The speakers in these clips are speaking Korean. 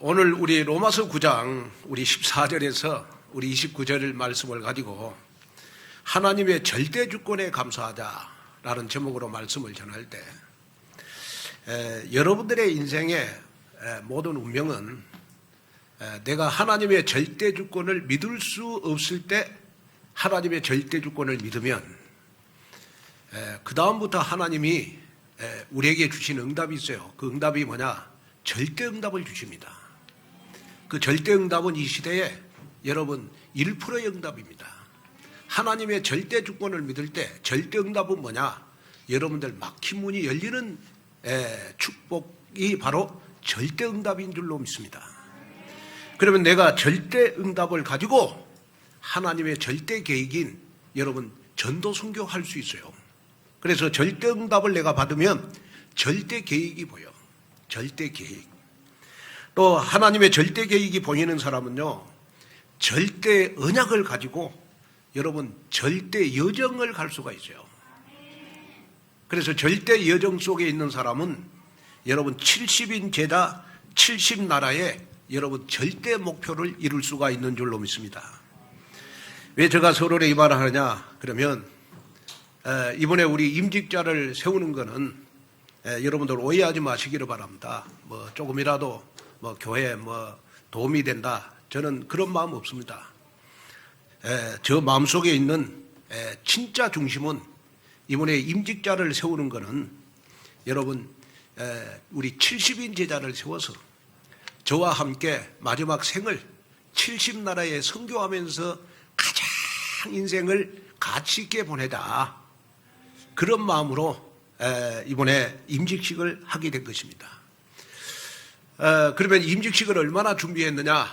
오늘 우리 로마서 9장 우리 14절에서 우리 29절 말씀을 가지고 하나님의 절대 주권에 감사하자라는 제목으로 말씀을 전할 때 여러분들의 인생의 모든 운명은 내가 하나님의 절대 주권을 믿을 수 없을 때 하나님의 절대 주권을 믿으면 그 다음부터 하나님이 우리에게 주신 응답이 있어요. 그 응답이 뭐냐? 절대 응답을 주십니다. 그 절대 응답은 이 시대에 여러분 1%의 응답입니다. 하나님의 절대 주권을 믿을 때 절대 응답은 뭐냐? 여러분들 막힌 문이 열리는 축복이 바로 절대 응답인 줄로 믿습니다. 그러면 내가 절대 응답을 가지고 하나님의 절대 계획인 여러분 전도 선교할 수 있어요. 그래서 절대 응답을 내가 받으면 절대 계획이 보여. 절대 계획. 또 하나님의 절대 계획이 보이는 사람은요, 절대 언약을 가지고 여러분 절대 여정을 갈 수가 있어요. 그래서 절대 여정 속에 있는 사람은 여러분 70인 제자 70나라에 여러분 절대 목표를 이룰 수가 있는 줄로 믿습니다. 왜 제가 서론에 이 말을 하느냐? 그러면 이번에 우리 임직자를 세우는 거는 여러분들 오해하지 마시기를 바랍니다. 조금이라도 교회에 도움이 된다. 저는 그런 마음 없습니다. 저 마음속에 있는 진짜 중심은 이번에 임직자를 세우는 거는 여러분 우리 70인 제자를 세워서 저와 함께 마지막 생을 70나라에 선교하면서 가장 인생을 가치 있게 보내자. 그런 마음으로 이번에 임직식을 하게 된 것입니다. 그러면 임직식을 얼마나 준비했느냐?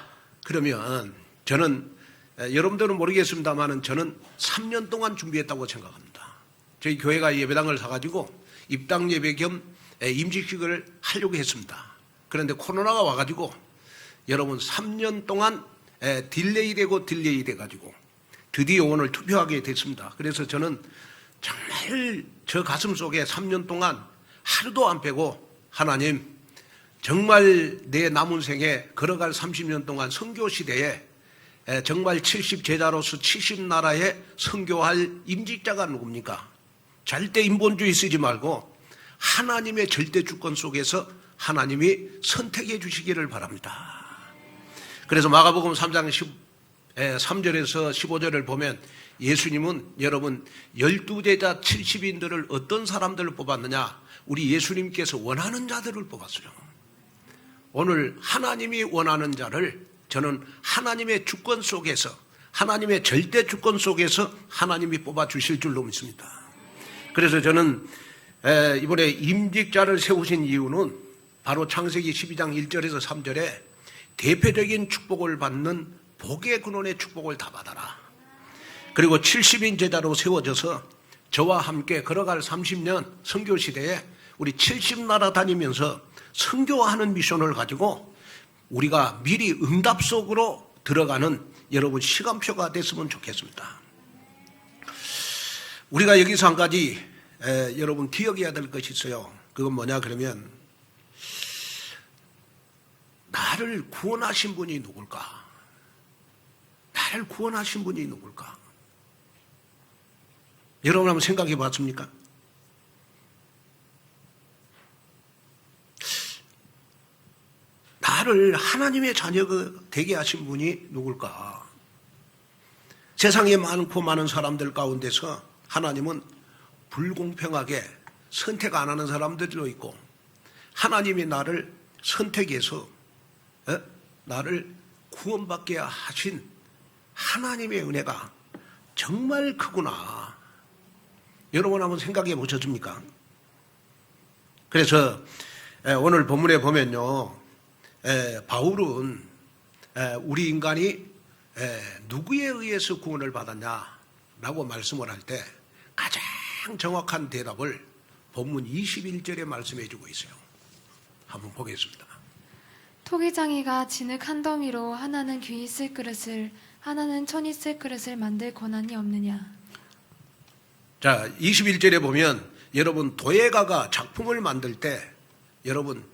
그러면 저는 여러분들은 모르겠습니다만 저는 3년 동안 준비했다고 생각합니다. 저희 교회가 예배당을 사가지고 입당 예배 겸 임직식을 하려고 했습니다. 그런데 코로나가 와가지고 여러분 3년 동안 딜레이 돼가지고 드디어 오늘 투표하게 됐습니다. 그래서 저는 정말 저 가슴 속에 3년 동안 하루도 안 빼고 하나님 정말 내 남은 생에 걸어갈 30년 동안 선교 시대에 정말 70제자로서 70나라에 선교할 임직자가 누굽니까? 절대 인본주의 쓰지 말고 하나님의 절대 주권 속에서 하나님이 선택해 주시기를 바랍니다. 그래서 마가복음 3장 3절에서 15절을 보면 예수님은 여러분 12제자 70인들을 어떤 사람들을 뽑았느냐? 우리 예수님께서 원하는 자들을 뽑았어요. 오늘 하나님이 원하는 자를 저는 하나님의 주권 속에서 하나님의 절대 주권 속에서 하나님이 뽑아주실 줄로 믿습니다. 그래서 저는 이번에 임직자를 세우신 이유는 바로 창세기 12장 1절에서 3절에 대표적인 축복을 받는 복의 근원의 축복을 다 받아라. 그리고 70인 제자로 세워져서 저와 함께 걸어갈 30년 선교 시대에 우리 70나라 다니면서 선교하는 미션을 가지고 우리가 미리 응답 속으로 들어가는 여러분 시간표가 됐으면 좋겠습니다. 우리가 여기서 한 가지 여러분 기억해야 될 것이 있어요. 그건 뭐냐 그러면 나를 구원하신 분이 누굴까? 나를 구원하신 분이 누굴까? 여러분 한번 생각해 봤습니까? 나를 하나님의 자녀가 되게 하신 분이 누굴까? 세상에 많고 많은 사람들 가운데서 하나님은 불공평하게 선택 안 하는 사람들도 있고 하나님이 나를 선택해서 나를 구원받게 하신 하나님의 은혜가 정말 크구나. 여러분 한번 생각해 보셨습니까? 그래서 오늘 본문에 보면요. 바울은 우리 인간이 누구에 의해서 구원을 받았냐라고 말씀을 할 때 가장 정확한 대답을 본문 21절에 말씀해 주고 있어요. 한번 보겠습니다. 토기장이가 진흙 한 더미로 하나는 귀 있을 그릇을 하나는 천 있을 그릇을 만들 권한이 없느냐. 자, 21절에 보면 여러분 도예가가 작품을 만들 때 여러분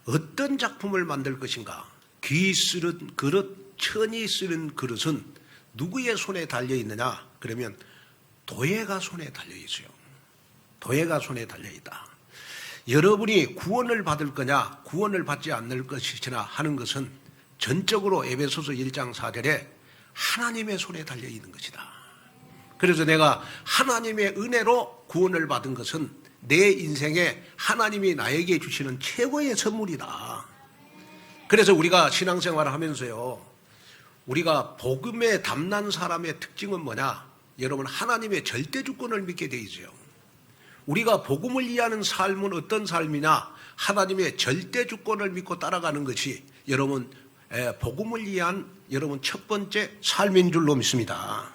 어떤 작품을 만들 것인가? 귀 쓰는 그릇, 천이 쓰는 그릇은 누구의 손에 달려 있느냐? 그러면 도예가 손에 달려 있어요. 도예가 손에 달려 있다. 여러분이 구원을 받을 거냐, 구원을 받지 않을 것이냐 하는 것은 전적으로 에베소서 1장 4절에 하나님의 손에 달려 있는 것이다. 그래서 내가 하나님의 은혜로 구원을 받은 것은 내 인생에 하나님이 나에게 주시는 최고의 선물이다. 그래서 우리가 신앙생활을 하면서요, 우리가 복음에 담난 사람의 특징은 뭐냐? 여러분, 하나님의 절대 주권을 믿게 돼 있어요. 우리가 복음을 이해하는 삶은 어떤 삶이냐? 하나님의 절대 주권을 믿고 따라가는 것이 여러분 복음을 이해한 여러분 첫 번째 삶인 줄로 믿습니다.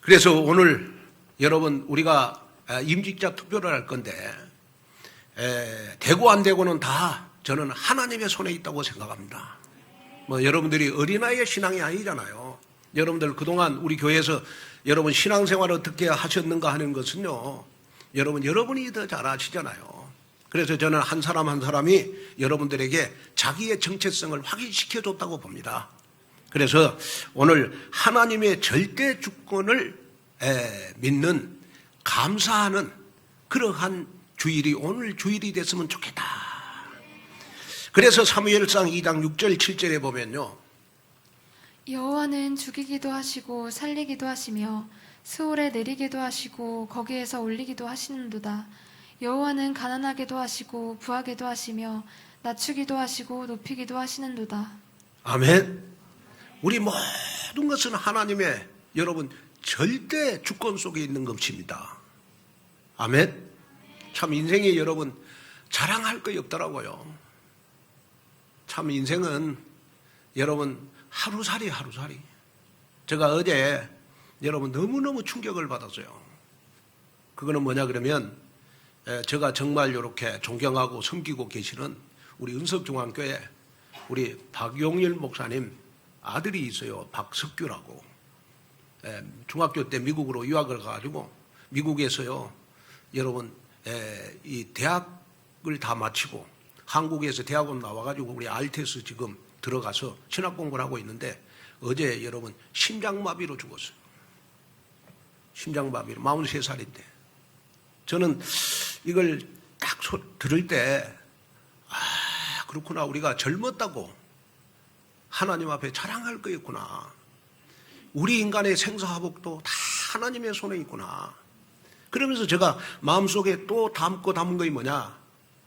그래서 오늘 여러분 우리가 임직자 투표를 할 건데 되고 안 되고는 다 저는 하나님의 손에 있다고 생각합니다. 뭐 여러분들이 어린아이의 신앙이 아니잖아요. 여러분들 그동안 우리 교회에서 여러분 신앙생활을 어떻게 하셨는가 하는 것은요, 여러분이 더 잘 아시잖아요. 그래서 저는 한 사람 한 사람이 여러분들에게 자기의 정체성을 확인시켜 줬다고 봅니다. 그래서 오늘 하나님의 절대 주권을 믿는, 감사하는 그러한 주일이 오늘 주일이 됐으면 좋겠다. 그래서 사무엘상 2장 6절 7절에 보면요, 여호와는 죽이기도 하시고 살리기도 하시며 스올에 내리기도 하시고 거기에서 올리기도 하시는도다. 여호와는 가난하게도 하시고 부하게도 하시며 낮추기도 하시고 높이기도 하시는도다. 아멘. 우리 모든 것은 하나님의 여러분 절대 주권 속에 있는 것입니다. 아멘. 참 인생에 여러분 자랑할 거 없더라고요. 참 인생은 여러분 하루살이. 제가 어제 여러분 너무너무 충격을 받았어요. 그거는 뭐냐 그러면 제가 정말 이렇게 존경하고 섬기고 계시는 우리 은석중앙교회 우리 박용일 목사님 아들이 있어요. 박석규라고. 중학교 때 미국으로 유학을 가가지고 미국에서요, 여러분 이 대학을 다 마치고 한국에서 대학원 나와가지고 우리 알테스 지금 들어가서 신학 공부를 하고 있는데 어제 여러분 심장마비로 죽었어요. 심장마비로 43살인데 저는 이걸 딱 들을 때 그렇구나, 우리가 젊었다고 하나님 앞에 자랑할 거였구나. 우리 인간의 생사화복도 다 하나님의 손에 있구나. 그러면서 제가 마음속에 또 담은 것이 뭐냐,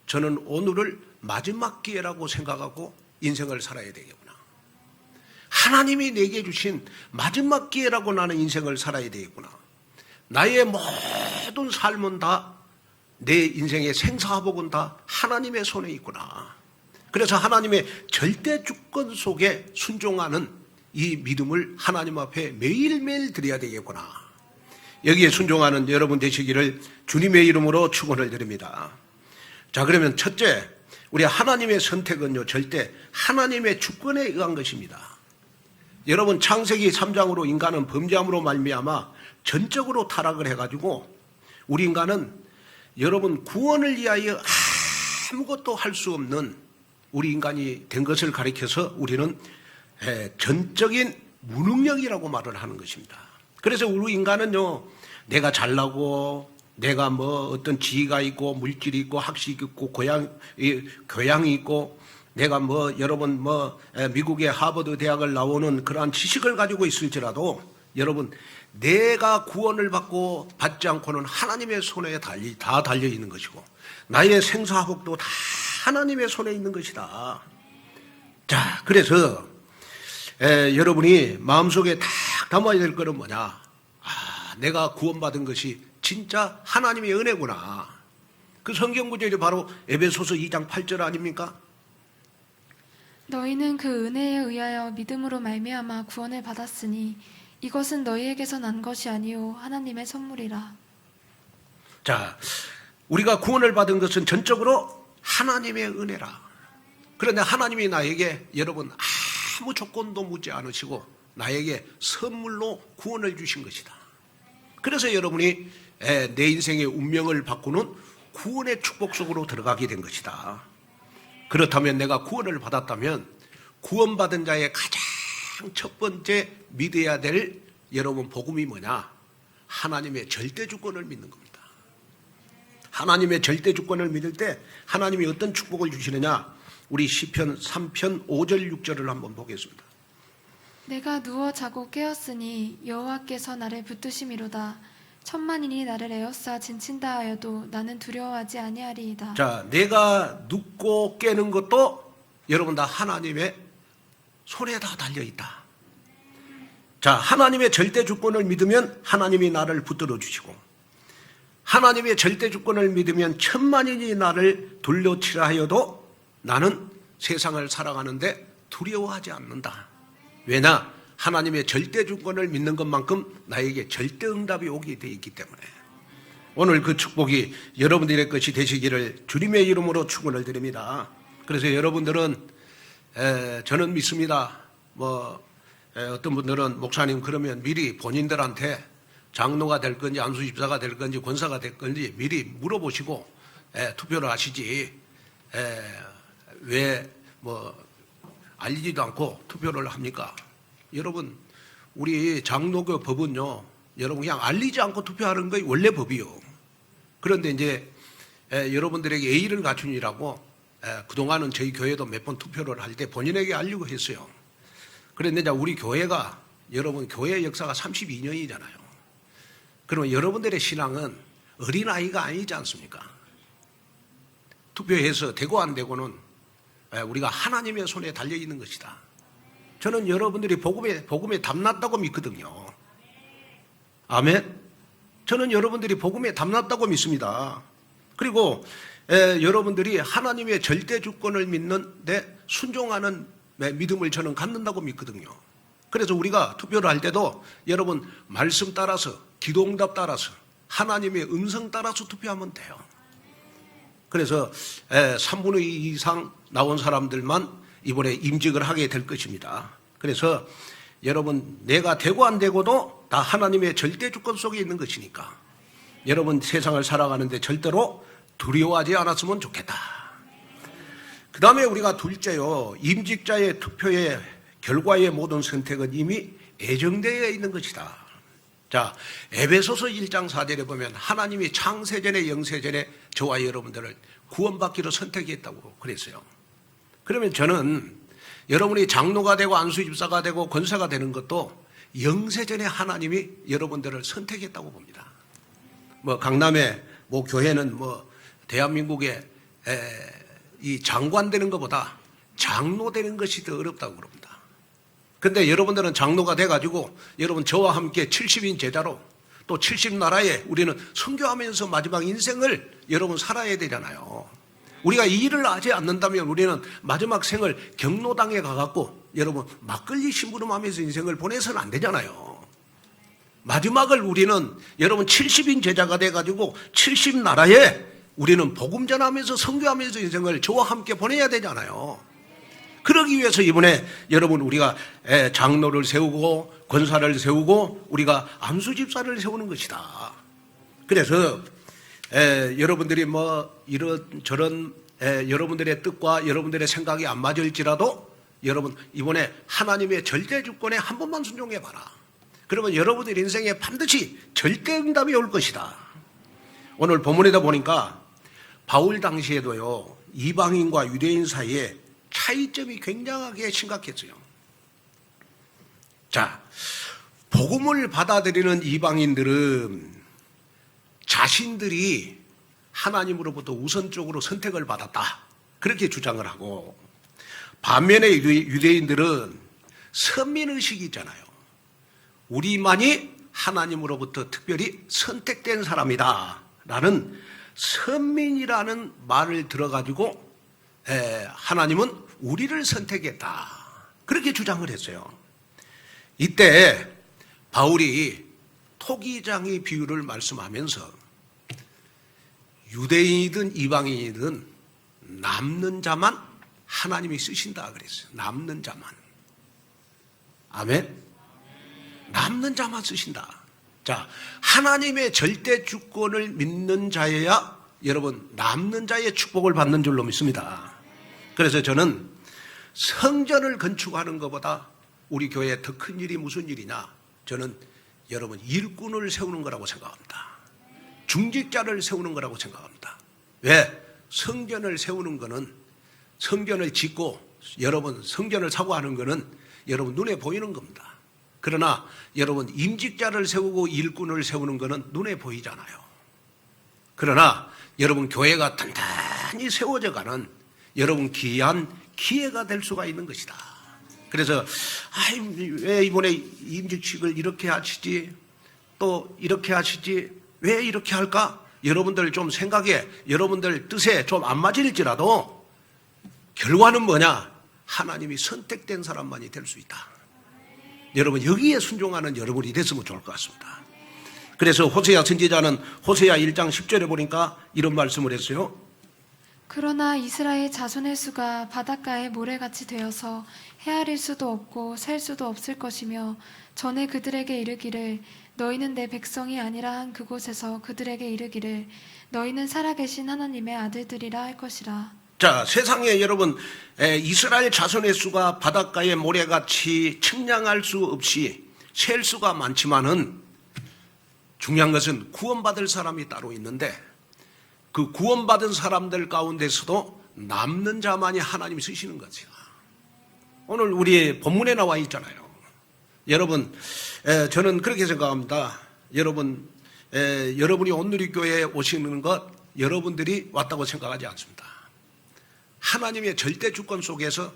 저는 오늘을 마지막 기회라고 생각하고 인생을 살아야 되겠구나. 하나님이 내게 주신 마지막 기회라고 나는 인생을 살아야 되겠구나. 나의 모든 삶은 다, 내 인생의 생사화복은 다 하나님의 손에 있구나. 그래서 하나님의 절대 주권 속에 순종하는 이 믿음을 하나님 앞에 매일매일 드려야 되겠구나. 여기에 순종하는 여러분 되시기를 주님의 이름으로 축원을 드립니다. 자, 그러면 첫째, 우리 하나님의 선택은요, 절대 하나님의 주권에 의한 것입니다. 여러분 창세기 3장으로 인간은 범죄함으로 말미암아 전적으로 타락을 해가지고 우리 인간은 여러분 구원을 위하여 아무것도 할 수 없는 우리 인간이 된 것을 가리켜서 우리는 전적인 무능력이라고 말을 하는 것입니다. 그래서 우리 인간은요, 내가 잘나고 내가 뭐 어떤 지위가 있고 물질이 있고 학식이 있고 교양이 있고 내가 뭐 여러분 뭐 미국의 하버드 대학을 나오는 그러한 지식을 가지고 있을지라도 여러분 내가 구원을 받고 받지 않고는 하나님의 손에 다 달려 있는 것이고 나의 생사화복도 다 하나님의 손에 있는 것이다. 자, 그래서 여러분이 마음속에 딱 담아야 될 것은 뭐냐, 내가 구원받은 것이 진짜 하나님의 은혜구나. 그 성경 구절이 바로 에베소서 2장 8절 아닙니까? 너희는 그 은혜에 의하여 믿음으로 말미암아 구원을 받았으니 이것은 너희에게서 난 것이 아니요 하나님의 선물이라. 자, 우리가 구원을 받은 것은 전적으로 하나님의 은혜라. 그런데 하나님이 나에게 여러분 아무 조건도 묻지 않으시고 나에게 선물로 구원을 주신 것이다. 그래서 여러분이 내 인생의 운명을 바꾸는 구원의 축복 속으로 들어가게 된 것이다. 그렇다면 내가 구원을 받았다면 구원받은 자의 가장 첫 번째 믿어야 될 여러분 복음이 뭐냐? 하나님의 절대 주권을 믿는 겁니다. 하나님의 절대 주권을 믿을 때 하나님이 어떤 축복을 주시느냐? 우리 시편 3편 5절 6절을 한번 보겠습니다. 내가 누워 자고 깨었으니 여호와께서 나를 붙드심이로다. 천만인이 나를 에워싸 진친다 하여도 나는 두려워하지 아니하리이다. 자, 내가 눕고 깨는 것도 여러분 다 하나님의 손에 다 달려있다. 자, 하나님의 절대 주권을 믿으면 하나님이 나를 붙들어 주시고, 하나님의 절대 주권을 믿으면 천만인이 나를 둘러치라 하여도 나는 세상을 살아가는데 두려워하지 않는다. 왜냐? 하나님의 절대 주권을 믿는 것만큼 나에게 절대 응답이 오게 되어 있기 때문에 오늘 그 축복이 여러분들의 것이 되시기를 주님의 이름으로 축원을 드립니다. 그래서 여러분들은 저는 믿습니다. 어떤 분들은 목사님 그러면 미리 본인들한테 장로가 될 건지 안수집사가 될 건지 권사가 될 건지 미리 물어보시고 투표를 하시지 왜 알리지도 않고 투표를 합니까? 여러분, 우리 장로교 법은요, 여러분 그냥 알리지 않고 투표하는 게 원래 법이요. 그런데 이제 여러분들에게 예의를 갖추니라고 그동안은 저희 교회도 몇 번 투표를 할 때 본인에게 알리고 했어요. 그런데 이제 우리 교회가, 여러분 교회 역사가 32년이잖아요. 그러면 여러분들의 신앙은 어린아이가 아니지 않습니까? 투표해서 되고 안 되고는 우리가 하나님의 손에 달려있는 것이다. 저는 여러분들이 복음에 담났다고 믿거든요. 아멘. 저는 여러분들이 복음에 담났다고 믿습니다. 그리고 여러분들이 하나님의 절대 주권을 믿는데 순종하는 믿음을 저는 갖는다고 믿거든요. 그래서 우리가 투표를 할 때도 여러분 말씀 따라서, 기도응답 따라서, 하나님의 음성 따라서 투표하면 돼요. 그래서 3분의 2 이상 나온 사람들만 이번에 임직을 하게 될 것입니다. 그래서 여러분 내가 되고 안 되고도 다 하나님의 절대 주권 속에 있는 것이니까 여러분 세상을 살아가는데 절대로 두려워하지 않았으면 좋겠다. 그 다음에 우리가 둘째요, 임직자의 투표의 결과의 모든 선택은 이미 예정되어 있는 것이다. 자, 에베소서 1장 4절에 보면 하나님이 창세전에 영세전에 저와 여러분들을 구원받기로 선택했다고 그랬어요. 그러면 저는 여러분이 장로가 되고 안수집사가 되고 권사가 되는 것도 영세전에 하나님이 여러분들을 선택했다고 봅니다. 강남의 교회는 대한민국의 이 장관 되는 것보다 장로 되는 것이 더 어렵다고 그럽니다. 그런데 여러분들은 장로가 돼가지고 여러분 저와 함께 70인 제자로 또 70나라에 우리는 선교하면서 마지막 인생을 여러분 살아야 되잖아요. 우리가 이 일을 하지 않는다면 우리는 마지막 생을 경로당에 가갖고 여러분 막걸리 심부름하면서 인생을 보내서는 안 되잖아요. 마지막을 우리는 여러분 70인 제자가 돼가지고 70나라에 우리는 복음 전하면서 선교하면서 인생을 저와 함께 보내야 되잖아요. 그러기 위해서 이번에 여러분 우리가 장로를 세우고 권사를 세우고 우리가 안수집사를 세우는 것이다. 그래서 여러분들이 이런저런 여러분들의 뜻과 여러분들의 생각이 안 맞을지라도 여러분 이번에 하나님의 절대 주권에 한 번만 순종해 봐라. 그러면 여러분들 인생에 반드시 절대 응답이 올 것이다. 오늘 본문에다 보니까 바울 당시에도요, 이방인과 유대인 사이에 차이점이 굉장하게 심각했어요. 자, 복음을 받아들이는 이방인들은 자신들이 하나님으로부터 우선적으로 선택을 받았다, 그렇게 주장을 하고, 반면에 유대인들은 선민의식이 있잖아요. 우리만이 하나님으로부터 특별히 선택된 사람이다 라는 선민이라는 말을 들어가지고 하나님은 우리를 선택했다, 그렇게 주장을 했어요. 이때 바울이 토기장의 비유를 말씀하면서 유대인이든 이방인이든 남는 자만 하나님이 쓰신다 그랬어요. 남는 자만. 아멘. 남는 자만 쓰신다. 자, 하나님의 절대 주권을 믿는 자여야 여러분 남는 자의 축복을 받는 줄로 믿습니다. 그래서 저는 성전을 건축하는 것보다 우리 교회에 더 큰 일이 무슨 일이냐? 저는 여러분 일꾼을 세우는 거라고 생각합니다. 중직자를 세우는 거라고 생각합니다. 왜? 성전을 세우는 거는, 성전을 짓고 여러분 성전을 사고 하는 거는 여러분 눈에 보이는 겁니다. 그러나 여러분 임직자를 세우고 일꾼을 세우는 거는 눈에 보이잖아요. 그러나 여러분 교회가 단단히 세워져가는 여러분 귀한 기회가 될 수가 있는 것이다. 그래서 왜 이번에 임직식을 이렇게 하시지, 또 이렇게 하시지, 왜 이렇게 할까? 여러분들 좀 생각에, 여러분들 뜻에 좀 안 맞을지라도 결과는 뭐냐? 하나님이 선택된 사람만이 될 수 있다. 여러분 여기에 순종하는 여러분이 됐으면 좋을 것 같습니다. 그래서 호세아 선지자는 호세아 1장 10절에 보니까 이런 말씀을 했어요. 그러나 이스라엘 자손의 수가 바닷가의 모래같이 되어서 헤아릴 수도 없고 셀 수도 없을 것이며 전에 그들에게 이르기를 너희는 내 백성이 아니라 한 그곳에서 그들에게 이르기를 너희는 살아계신 하나님의 아들들이라 할 것이라. 자, 세상에 여러분 이스라엘 자손의 수가 바닷가의 모래같이 측량할 수 없이 셀 수가 많지만은 중요한 것은 구원받을 사람이 따로 있는데 그 구원받은 사람들 가운데서도 남는 자만이 하나님이 쓰시는 거죠. 오늘 우리 본문에 나와 있잖아요. 여러분, 저는 그렇게 생각합니다. 여러분이 온누리교회에 오시는 것 여러분들이 왔다고 생각하지 않습니다. 하나님의 절대 주권 속에서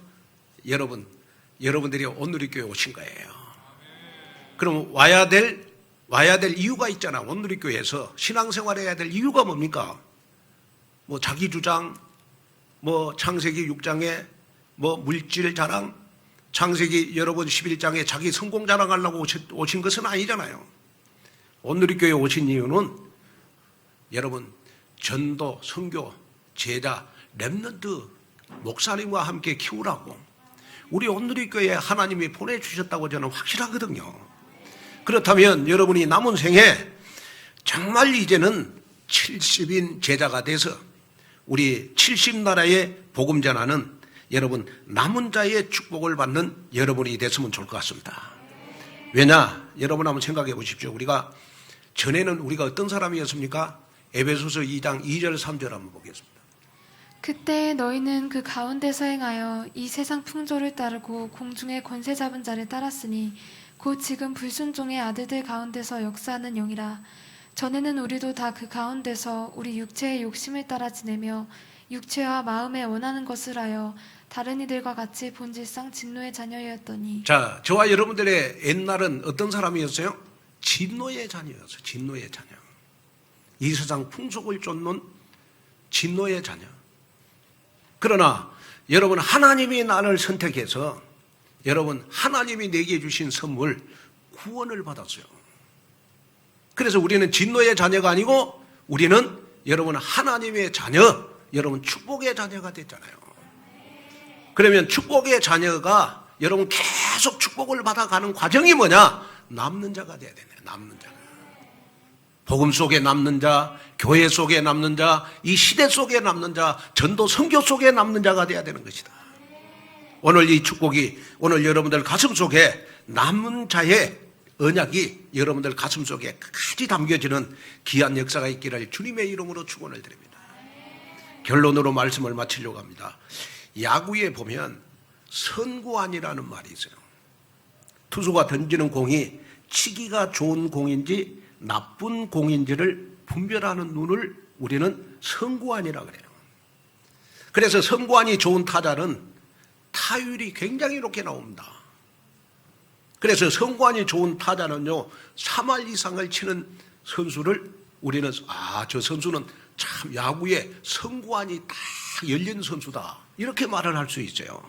여러분들이 온누리교회에 오신 거예요. 그럼 와야 될 이유가 있잖아. 온누리교회에서 신앙생활 해야 될 이유가 뭡니까? 뭐 자기 주장, 뭐 창세기 6장에 뭐 물질 자랑, 창세기 여러분 11장에 자기 성공 자랑하려고 오신 것은 아니잖아요. 온누리교회에 오신 이유는 여러분 전도, 선교, 제자, 렘넌트 목사님과 함께 키우라고 우리 온누리교회에 하나님이 보내주셨다고 저는 확실하거든요. 그렇다면 여러분이 남은 생에 정말 이제는 70인 제자가 돼서 우리 70나라에 복음 전하는 여러분 남은 자의 축복을 받는 여러분이 됐으면 좋을 것 같습니다. 왜냐? 여러분 한번 생각해 보십시오. 전에는 우리가 어떤 사람이었습니까? 에베소서 2장 2절 3절 한번 보겠습니다. 그때 너희는 그 가운데서 행하여 이 세상 풍조를 따르고 공중의 권세 잡은 자를 따랐으니 곧 지금 불순종의 아들들 가운데서 역사하는 영이라. 전에는 우리도 다 그 가운데서 우리 육체의 욕심을 따라 지내며 육체와 마음에 원하는 것을 하여 다른 이들과 같이 본질상 진노의 자녀였더니. 자, 저와 여러분들의 옛날은 어떤 사람이었어요? 진노의 자녀였어요. 진노의 자녀. 이 세상 풍속을 쫓는 진노의 자녀. 그러나 여러분 하나님이 나를 선택해서 여러분 하나님이 내게 주신 선물 구원을 받았어요. 그래서 우리는 진노의 자녀가 아니고 우리는 여러분 하나님의 자녀, 여러분 축복의 자녀가 됐잖아요. 그러면 축복의 자녀가 여러분 계속 축복을 받아가는 과정이 뭐냐? 남는 자가 돼야 되네. 남는 자. 복음 속에 남는 자, 교회 속에 남는 자, 이 시대 속에 남는 자, 전도 선교 속에 남는 자가 돼야 되는 것이다. 오늘 이 축복이 오늘 여러분들 가슴 속에 남은 자의 언약이 여러분들 가슴 속에 끝까지 담겨지는 귀한 역사가 있기를 주님의 이름으로 축원을 드립니다. 결론으로 말씀을 마치려고 합니다. 야구에 보면 선구안이라는 말이 있어요. 투수가 던지는 공이 치기가 좋은 공인지 나쁜 공인지를 분별하는 눈을 우리는 선구안이라 그래요. 그래서 선구안이 좋은 타자는 타율이 굉장히 높게 나옵니다. 그래서 선구안이 좋은 타자는요 3할 이상을 치는 선수를 우리는 저 선수는 참 야구에 선구안이 딱 열린 선수다 이렇게 말을 할 수 있어요.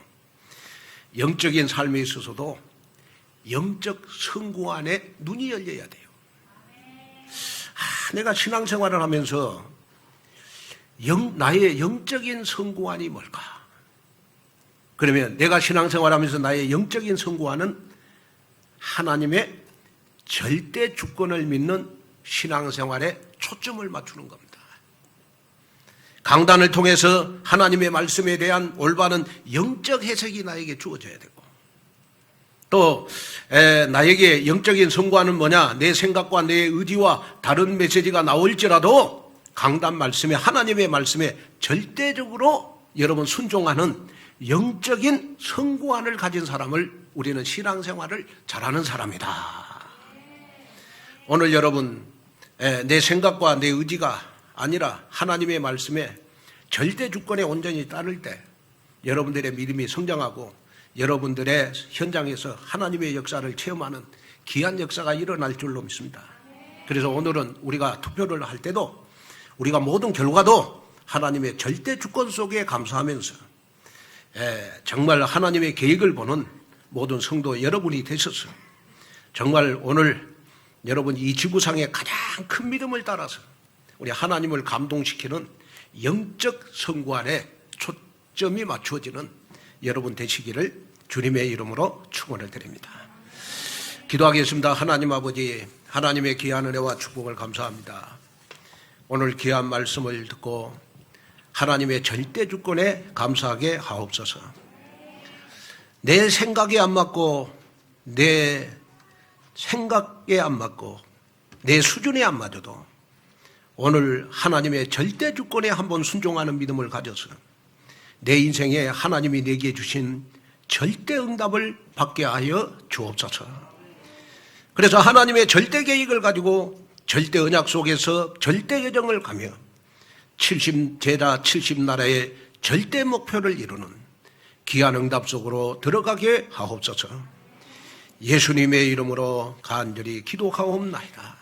영적인 삶에 있어서도 영적 선구안에 눈이 열려야 돼요. 내가 신앙생활을 하면서 나의 영적인 선구안이 뭘까? 그러면 내가 신앙생활하면서 나의 영적인 선구안은 하나님의 절대 주권을 믿는 신앙생활에 초점을 맞추는 겁니다. 강단을 통해서 하나님의 말씀에 대한 올바른 영적 해석이 나에게 주어져야 되고, 또 나에게 영적인 선고하는 뭐냐, 내 생각과 내 의지와 다른 메시지가 나올지라도 강단 말씀에, 하나님의 말씀에 절대적으로 여러분 순종하는 영적인 선고안을 가진 사람을 우리는 신앙생활을 잘하는 사람이다. 오늘 여러분 내 생각과 내 의지가 아니라 하나님의 말씀에 절대 주권에 온전히 따를 때 여러분들의 믿음이 성장하고 여러분들의 현장에서 하나님의 역사를 체험하는 귀한 역사가 일어날 줄로 믿습니다. 그래서 오늘은 우리가 투표를 할 때도 우리가 모든 결과도 하나님의 절대 주권 속에 감사하면서 정말 하나님의 계획을 보는 모든 성도 여러분이 되셔서 정말 오늘 여러분 이 지구상의 가장 큰 믿음을 따라서 우리 하나님을 감동시키는 영적 선고안에 초점이 맞추어지는 여러분 되시기를 주님의 이름으로 축원을 드립니다. 기도하겠습니다. 하나님 아버지, 하나님의 귀한 은혜와 축복을 감사합니다. 오늘 귀한 말씀을 듣고 하나님의 절대 주권에 감사하게 하옵소서. 내 생각에 안 맞고 내 생각에 안 맞고 내 수준에 안 맞아도 오늘 하나님의 절대 주권에 한번 순종하는 믿음을 가져서 내 인생에 하나님이 내게 주신 절대 응답을 받게 하여 주옵소서. 그래서 하나님의 절대 계획을 가지고 절대 언약 속에서 절대 여정을 가며 70제자 70나라의 절대 목표를 이루는 귀한 응답 속으로 들어가게 하옵소서. 예수님의 이름으로 간절히 기도하옵나이다.